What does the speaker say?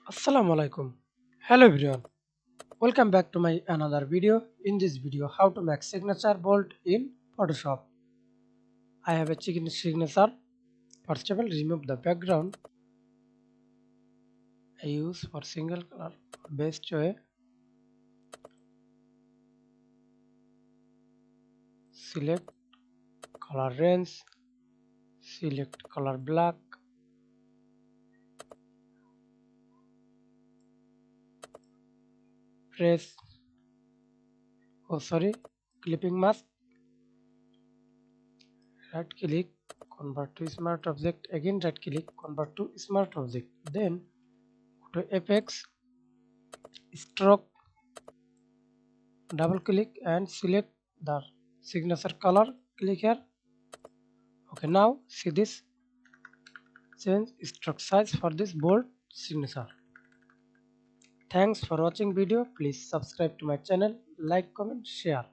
Assalamu alaikum. Hello everyone. Welcome back to my another video. In this video, how to make signature bold in Photoshop. I have a chicken signature. First of all, remove the background. I use for single color best way. Select color range. Select color black. Press. Oh sorry. Clipping mask. Right click. Convert to smart object. Again right click. Convert to smart object. Then go to effects. Stroke. Double click and select the signature color. Click here. Okay, now see this, change stroke size for this bold signature. Thanks for watching video. Please subscribe to my channel, like, comment, share.